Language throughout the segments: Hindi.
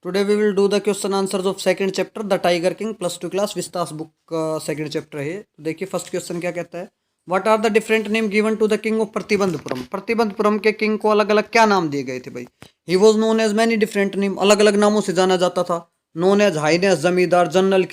Today we will do the question answers of second chapter The Tiger King plus 2 class Vistas book का सेकंड चैप्टर है। तो देखिए फर्स्ट क्वेश्चन क्या कहता है, what are the different name given to the king of Pratibandhapuram. Pratibandhapuram के किंग को अलग अलग क्या नाम दिए गए थे भाई। He was known as many different name, अलग अलग नामों से जाना जाता था। Known as highness zamindar, general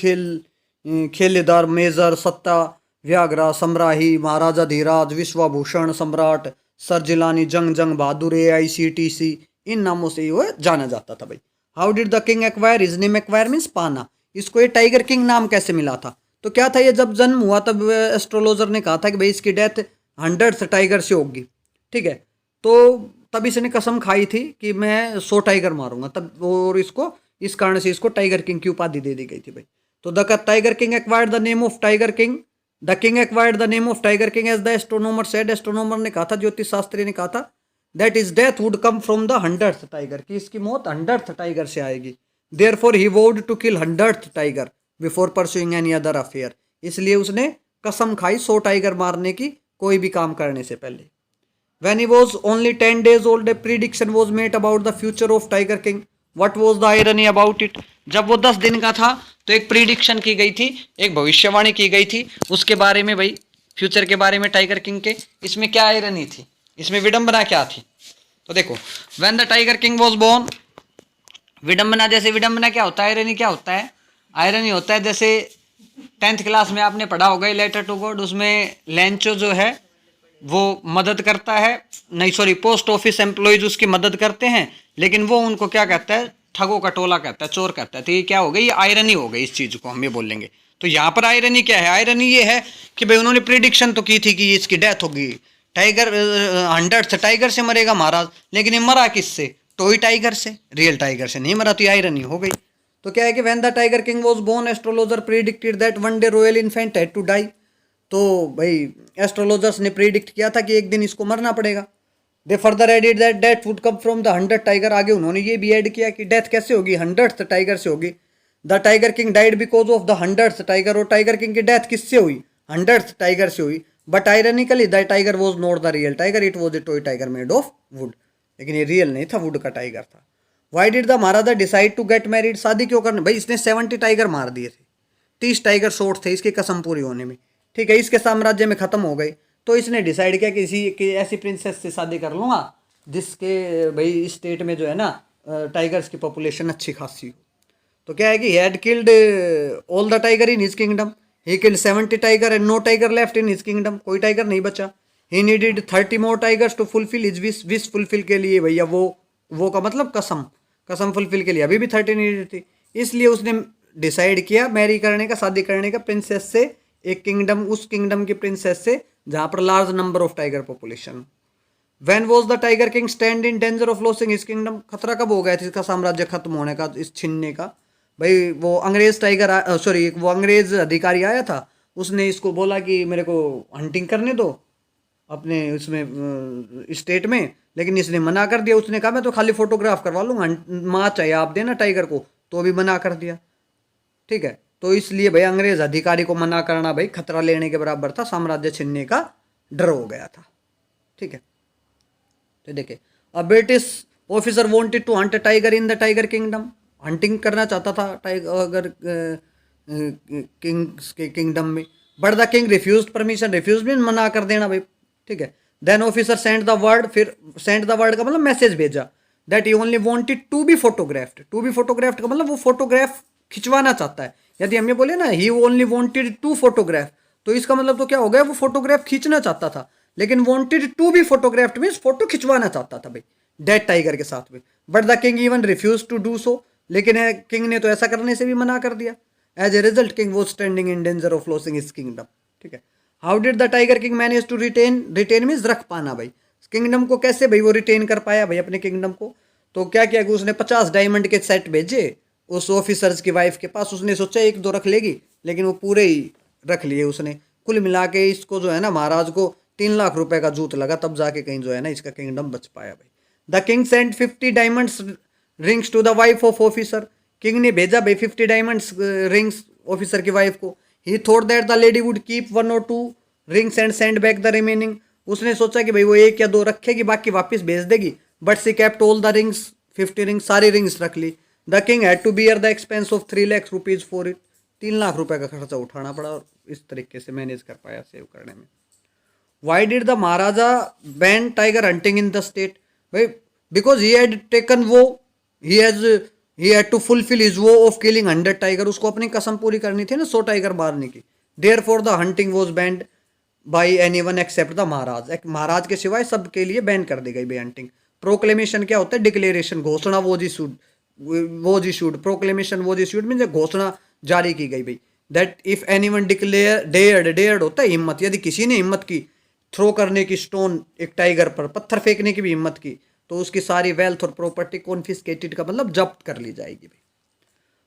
Khiledar, major, Sata Vyaghra, सम्राही, महाराजा धीराज, विश्वभूषण, सम्राट, सरजिलानी, जंग जंग बहादुर, AICTC, इन नामों से वो जाना जाता था भाई। How did the king acquire his name, acquire means पाना। इसको ये टाइगर किंग नाम कैसे मिला था, तो क्या था, ये जब जन्म हुआ तब एस्ट्रोलॉजर ने कहा था कि भाई इसकी डेथ 100th टाइगर से होगी, ठीक है। तो तब इसने कसम खाई थी कि मैं 100 टाइगर मारूंगा तब, और इसको इस कारण से इसको टाइगर किंग की उपाधि दे दी गई थी भाई। तो the tiger king acquired the name of tiger king, the king acquired the name of tiger king as the astronomer said, astronomer ने कहा था, ज्योतिष शास्त्री ने कहा था, that his death would come from the 100th tiger, कि इसकी मौत 100th टाइगर से आएगी। Therefore he vowed to kill 100th tiger before pursuing any other affair, इसलिए उसने कसम खाई 100 टाइगर मारने की कोई भी काम करने से पहले। When he was only 10 days old, a prediction was made about the future of Tiger King. What was the irony about it? जब वो 10 दिन का था तो एक प्रिडिक्शन की गई थी, एक भविष्यवाणी की गई थी उसके बारे में भाई, फ्यूचर के बारे में टाइगर किंग के। इसमें क्या आयरनी थी, इसमें विडंबना क्या थी, तो देखो, when the tiger king was born, विडंबना जैसे, विडंबना क्या होता है, आयरनी क्या होता है, आयरनी होता है जैसे 10th क्लास में आपने पढ़ा होगा लेटर टू गॉड, उसमें लेंचो जो है वो मदद करता है, नहीं सॉरी, पोस्ट ऑफिस एम्प्लॉयज उसकी मदद करते हैं, लेकिन वो उनको क्या कहता है, ठगों का टोला कहता है, चोर कहता है। तो ये क्या हो गई, ये आयरनी हो गई, इस चीज को हम ये बोलेंगे। तो यहाँ पर आयरनी क्या है, आयरनी ये है कि भाई उन्होंने प्रिडिक्शन तो की थी कि इसकी डेथ होगी, टाइगर 100th टाइगर से मरेगा महाराज, लेकिन ये मरा किससे, टॉय टाइगर से, रियल टाइगर से नहीं मरा, तो ये आयरनी हो गई। तो क्या है कि when the tiger king was born, astrologer predicted that one day royal infant had to die. तो भाई एस्ट्रोलॉजर्स ने प्रिडिक्ट किया था कि एक दिन इसको मरना पड़ेगा। They further added that death would come from the 100th tiger, आगे उन्होंने ये भी ऐड किया कि डेथ कैसे होगी, 100th टाइगर से होगी। The tiger king died because of the 100th tiger, और टाइगर किंग की डेथ किससे हुई, 100th टाइगर से हुई। But ironically the tiger was not the real tiger, it was a toy tiger made of wood, लेकिन ये रियल नहीं था, वुड का टाइगर था। Why did the Maharaja decide to get married, शादी क्यों करने, भाई इसने 70 टाइगर मार दिए थे, 30 टाइगर शॉर्ट थे इसकी कसम पूरी होने में, ठीक है, इसके साम्राज्य में खत्म हो गए। तो इसने डिसाइड किया कि ऐसी प्रिंसेस से शादी कर लूँगा जिसके भाई स्टेट में जो है ना टाइगर्स की पॉपुलेशन अच्छी खासी हो। तो क्या है कि he had killed all the tiger in his kingdom, he killed 70 tiger and no tiger left in his kingdom, कोई टाइगर नहीं बचा। he needed 30 more tigers to fulfill his wish, wish fulfil के लिए भैया, वो का मतलब कसम, कसम फुलफिल के लिए अभी भी 30 नीडेड थी, इसलिए उसने डिसाइड किया मैरी करने का, शादी करने का प्रिंसेस से, एक किंगडम, उस किंगडम की प्रिंसेस से जहां पर large number of tiger population. When was the tiger king stand in danger of losing his kingdom, खतरा कब हो गया था इसका साम्राज्य खत्म होने का, इस छीनने का, भाई वो अंग्रेज टाइगर सॉरी वो अंग्रेज अधिकारी आया था, उसने इसको बोला कि मेरे को हंटिंग करने दो अपने उसमें स्टेट में, लेकिन इसने मना कर दिया। उसने कहा मैं तो खाली फोटोग्राफ करवा लूँगा, माँ चाहिए आप देना टाइगर को, तो भी मना कर दिया, ठीक है। तो इसलिए भाई अंग्रेज अधिकारी को मना करना भाई खतरा लेने के बराबर था, साम्राज्य छीनने का डर हो गया था, ठीक है। तो देखिए, a British officer wanted to hunt tiger in the tiger kingdom, hunting करना चाहता था टाइगर अगर किंग्स के किंगडम में, but the king refuse permission, refuse भी मना कर देना भाई, ठीक है। Then officer send the word, फिर सेंड द वर्ड का मतलब मैसेज भेजा, that he only wanted to be photographed, to be photographed का मतलब वो फोटोग्राफ खिंचवाना चाहता है। यदि हम ये बोले ना ही ओनली वांटेड टू फोटोग्राफ, तो इसका मतलब तो क्या हो गया, वो फोटोग्राफ खींचना चाहता था, लेकिन wanted to be photographed means photo खिंचवाना चाहता था भाई डेड टाइगर के साथ में। But the king even refuse to do so, लेकिन किंग ने तो ऐसा करने से भी मना कर दिया। As a result king was standing in danger of losing his kingdom, ठीक है। How did the tiger king manage to retain, retain means रख पाना भाई, किंगडम को कैसे भाई वो रिटेन कर पाया भाई अपने किंगडम को। तो क्या किया कि उसने 50 डायमंड के सेट भेजे उस ऑफिसर्स की वाइफ के पास, उसने सोचा एक दो रख लेगी, लेकिन वो पूरे ही रख लिए उसने। कुल मिला के इसको जो है ना महाराज को 3 लाख रुपए का जूत लगा, तब जाके कहीं जो है ना इसका किंगडम बच पाया भाई। The king send 50 diamonds rings to the wife of officer, king ने भेजा भाई 50 डायमंड्स रिंग्स ऑफिसर की वाइफ को। He thought that the lady would keep 1 or 2 rings and send back the remaining, उसने सोचा कि भाई वो 1 या 2 रखेगी, बाकी वापस भेज देगी। But she kept all the rings, 50 rings, सारी रिंग्स रख ली। The king had to bear the expense of 3 lakh rupees for it. 3 lakh रुपए का खर्चा उठाना पड़ा और इस तरीके से मैनेज कर पाया सेव करने में। Why did the Maharaja ban tiger hunting in the state? भाई because he had taken vow, he had to fulfil his vow of killing 100 tiger. उसको अपनी कसम पूरी करनी थी ना 100 टाइगर मारने की। Therefore the hunting was banned by anyone except the Maharaj. एक महाराज के सिवाय सबके लिए बैन कर दी गई भाई हंटिंग। प्रोक्लेमेशन क्या होता है? डिक्लेरेशन, घोषणा was issued. Proclamation was issued mean घोषणा जारी की गई भाई। That if any one declare dared होता है हिम्मत, यदि किसी ने हिम्मत की थ्रो करने की, स्टोन एक टाइगर पर पत्थर फेंकने की भी हिम्मत की, तो उसकी सारी वेल्थ और प्रॉपर्टी कॉन्फिस्केटेड का मतलब जब्त कर ली जाएगी भाई।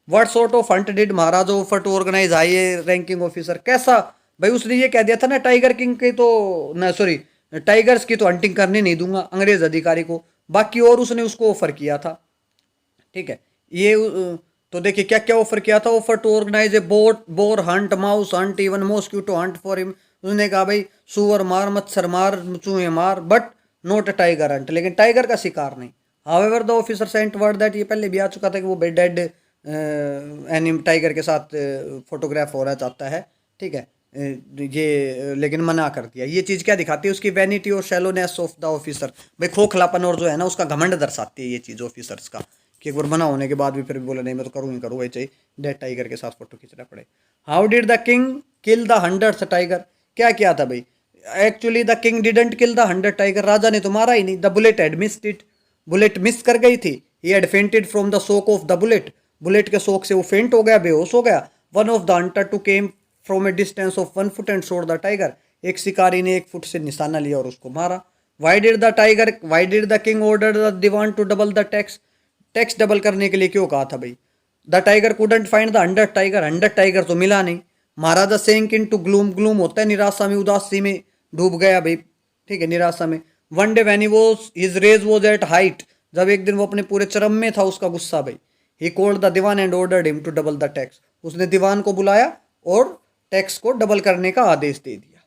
What sort of hunt did Maharaj offer to organise high ranking officer? कैसा भाई, उसने ये कह दिया था ना टाइगर किंग की तो ना, सॉरी टाइगर्स की तो हंटिंग करने नहीं दूंगा अंग्रेज अधिकारी को, बाकी और उसने उसको ऑफर किया था। ठीक है, ये तो देखिए क्या क्या ऑफर किया था। Offer to organise a boar hunt, mouse hunt, even mosquito hunt for him. उसने कहा भाई सुअर मार, मच्छर मार, चूहे मार, but not a tiger hunt, लेकिन टाइगर का शिकार नहीं। However the officer sent word that, ये पहले भी आ चुका था कि वो डेड एनिम टाइगर के साथ फोटोग्राफ हो रहा चाहता है। ठीक है, ये लेकिन मना कर दिया। ये चीज़ क्या दिखाती है? उसकी वैनिटी और शैलोनेस ऑफ द ऑफिसर। भाई खोखलापन और जो है ना उसका घमंड दर्शाती है ये चीज़ ऑफिसर्स का, कि एक बार मना होने के बाद भी फिर भी बोला नहीं मैं तो करूँ ही करूँ, भाई चाहिए डेड टाइगर के साथ फोटो खींचना पड़े। How did the king kill the 100th tiger? क्या किया था भाई? Actually the king didn't kill the 100 tiger. राजा ने तो मारा ही नहीं। The bullet had missed it, bullet miss कर गई थी। He had fainted from the shock of the bullet, bullet के शौक से वो फेंट हो गया, बेहोश हो गया। One of the hunter too came from a distance of 1 foot and shot the tiger, एक शिकारी ने 1 फुट से निशाना लिया और उसको मारा। Why did the king order the Dewan to double the tax? Tax double करने के लिए क्यों कहा था भाई? The tiger couldn't find the 100 tiger, 100 tiger तो मिला नहीं। महाराजा सेंक इन टू ग्लूम, ग्लूम होता है निराशा में, उदासी में डूब गया भाई। ठीक है, निराशा में। One day when he was his rage was at height, जब एक दिन वो अपने पूरे चरम में था उसका गुस्सा भाई। He called the Dewan and ordered him to double the tax, उसने दीवान को बुलाया और टैक्स को डबल करने का आदेश दे दिया।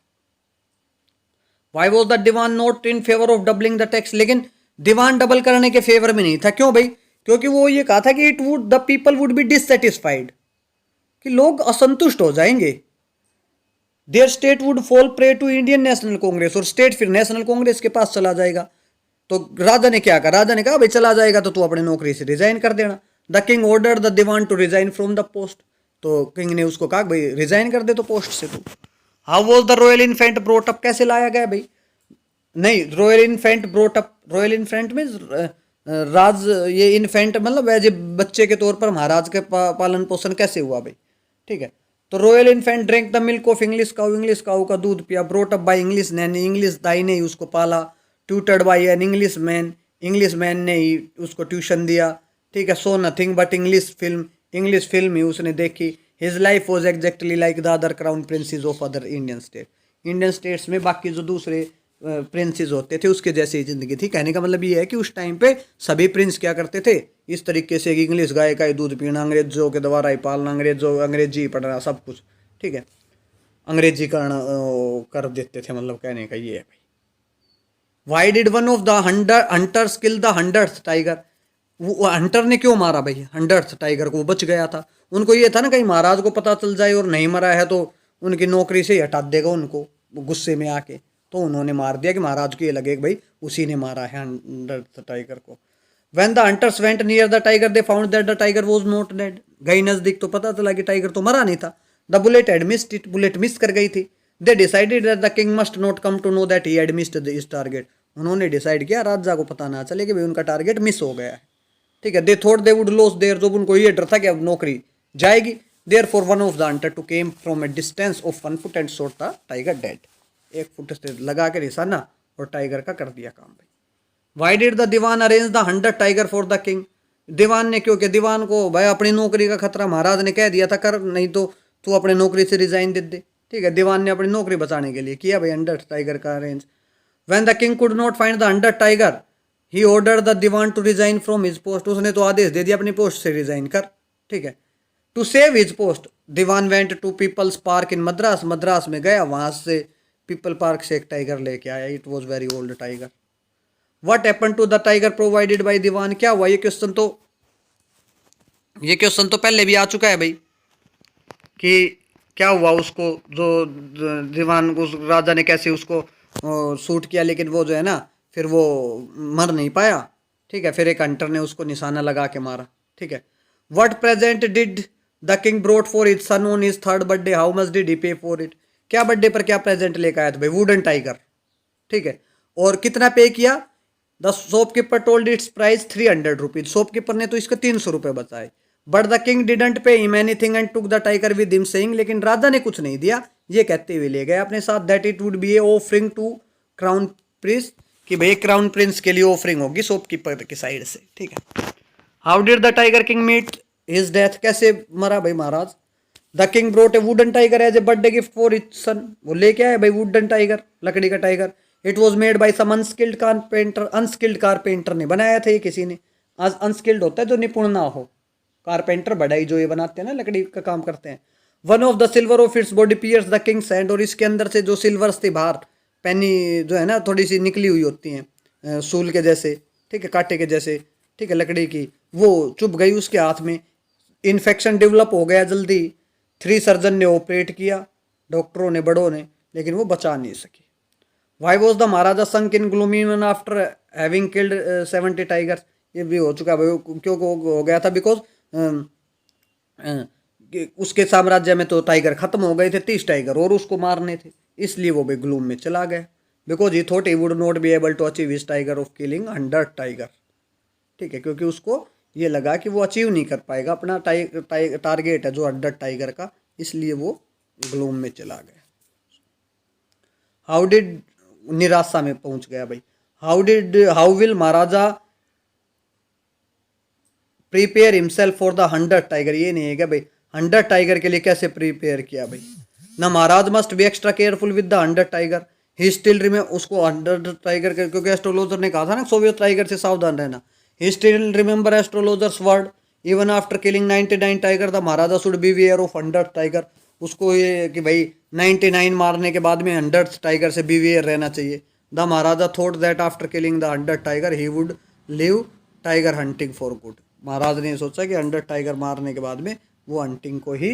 Why was the Dewan not in favour of doubling the tax? लेकिन दीवान डबल करने के फेवर में नहीं था। क्यों भाई? क्योंकि वो ये कहा था कि it would the people would be dissatisfied, कि लोग असंतुष्ट हो जाएंगे। Their state would fall prey to Indian National Congress, और स्टेट फिर नेशनल कांग्रेस के पास चला जाएगा। तो राजा ने क्या कहा? राजा ने कहा भाई चला जाएगा तो तू अपनी नौकरी से रिजाइन कर देना। The king order the Dewan to resign from the post, तो किंग ने उसको कहा भाई रिजाइन कर दे तो पोस्ट से तू। How was the royal infant brought up? कैसे लाया गया भाई? नहीं, royal infant brought up, royal infant में राज, ये इन्फेंट मतलब एज ए बच्चे के तौर पर महाराज के पालन पोषण कैसे हुआ भाई? ठीक है, तो royal infant drink the milk of English cow, English cow का दूध पिया। Brought up by English nanny, English दाई ने ही उसको पाला। Tutored by an English man, English man ने ही उसको ट्यूशन दिया। ठीक है, so nothing but English film, English film ही उसने देखी। His life was exactly like the other crown princes of other Indian state, Indian states में बाकी जो दूसरे प्रिंसेस होते थे उसके जैसी ही जिंदगी थी। कहने का मतलब ये है कि उस टाइम पे सभी प्रिंस क्या करते थे इस तरीके से, कि इंग्लिश गाय का ही दूध पीना, अंग्रेजों के द्वारा ही पालना, अंग्रेजी पढ़ना, सब कुछ। ठीक है, अंग्रेजी कर देते थे, मतलब कहने का ये है भाई। Why did one of the hunters kill the 100th tiger? वो हंटर ने क्यों मारा भाई 100th टाइगर को? वो बच गया था। उनको ये था ना कहीं महाराज को पता चल जाए और नहीं मरा है तो उनकी नौकरी से ही हटा देगा उनको गुस्से में आके, तो उन्होंने मार दिया कि महाराज को ये लगे कि भाई उसी ने मारा है 100th टाइगर को। When the hunters went near the tiger, they found that the tiger was not dead. गई नजदीक तो पता चला कि टाइगर तो मरा नहीं था। The bullet had missed it, bullet miss कर गई थी। They decided that the king must not come to know that he had missed his target. उन्होंने डिसाइड किया राजा को पता ना चले कि भाई उनका टारगेट मिस हो गया है। ठीक है, they thought they would loss their job, उनको ये डर था कि अब नौकरी जाएगी। Therefore one of the hunter to came from a distance of 1 foot and shot the tiger dead. 1 foot से लगा के निशाना और टाइगर का कर दिया काम भाई। Why did the Dewan arrange the 100 tiger for the king? दीवान ने, क्योंकि दीवान को भाई अपनी नौकरी का खतरा, महाराज ने कह दिया था कर, नहीं तो तू अपनी नौकरी से रिजाइन दे दे। ठीक है, दीवान ने अपनी नौकरी बचाने के लिए किया भाई 100 टाइगर का arrange. When the king could not find the 100 tiger, he order the Dewan to resign from his post, उसने तो आदेश दे दिया अपनी पोस्ट से रिजाइन कर। ठीक है, to save his post Dewan went to people's park in Madras, Madras में गया, वहां से पीपल पार्क से एक टाइगर लेके आया। It was very old tiger. What happen to the tiger provided by Dewan? क्या हुआ? ये क्वेश्चन तो ये क्वेश्चन तो पहले भी आ चुका है भाई कि क्या हुआ उसको, जो दीवान उस राजा ने कैसे उसको शूट किया, लेकिन वो जो है ना फिर वो मर नहीं पाया। ठीक है, फिर एक हंटर ने उसको निशाना लगा के मारा। ठीक है, what present did the king brought for his son on his third birthday, how much did he पे फॉर इट। क्या बर्थडे पर क्या प्रेजेंट लेकर आया था भाई, वुडन टाइगर। ठीक है, और कितना पे किया। The shopkeeper told it's price 300 rupees, shopkeeper ने तो इसके 300 रुपये बताए। But the king didn't pay him anything and took the tiger with him saying, लेकिन राजा ने कुछ नहीं दिया, ये कहते हुए ले गए अपने साथ that it would be a offering to crown prince, कि भाई क्राउन प्रिंस के लिए ऑफरिंग होगी शॉपकीपर की साइड से। ठीक है, how did the tiger king meet his death, कैसे मरा भाई महाराज। The king brought a wooden tiger as a birthday gift for it son, वो लेके आए भाई वुडन टाइगर, लकड़ी का tiger. It was made by some unskilled carpenter, unskilled carpenter ने बनाया था ये किसी ने। आज अनस्किल्ड होता है जो निपुण ना हो, कारपेंटर बढ़ाई जो ये बनाते हैं ना लकड़ी का काम करते हैं। One of the silver of its body pierce the king's hand, और इसके अंदर से जो सिल्वर्स थी बाहर पैनी जो है ना थोड़ी सी निकली हुई होती हैं सूल के जैसे, ठीक है, कांटे के जैसे, ठीक है, लकड़ी की, वो चुभ गई उसके हाथ में, इन्फेक्शन डेवलप हो गया जल्दी। 3 सर्जन ने ऑपरेट किया, डॉक्टरों ने बड़ों ने, लेकिन वो बचा नहीं सकी। Y was the Maharaja sunk in gloomy one after having killed 70 tigers, ये भी हो चुका भाई, क्यों हो गया था, बिकॉज उसके साम्राज्य में तो टाइगर खत्म हो गए थे, 30 टाइगर और उसको मारने थे, इसलिए वो भी ग्लूम में चला गया। Because he thought he would not be able to achieve his tiger of killing 100 tiger. ठीक है, क्योंकि उसको ये लगा कि वो अचीव नहीं कर पाएगा अपना टारगेट है जो 100 टाइगर का, इसलिए वो ग्लूम में चला गया। हाउ डिड, निराशा में पहुंच गया भाई। How will Maharaja prepare himself for the 100 tiger, ये नहीं है क्या भाई 100 टाइगर के लिए कैसे प्रिपेयर किया भाई। ना Maharaj must be extra careful with the 100 tiger, he still remember, उसको 100 टाइगर क्योंकि एस्ट्रोलॉजर ने कहा था ना सोवियत टाइगर से सावधान रहना। He still remember astrologers word even after killing 99 tiger the Maharaja should beware of 100 tiger, उसको ये कि भाई 99 मारने के बाद में 100 टाइगर से बी वेयर रहना चाहिए। The Maharaja thought that after killing the 100 tiger he would live tiger hunting for good, Maharaj ने सोचा कि 100 टाइगर मारने के बाद में वो हंटिंग को ही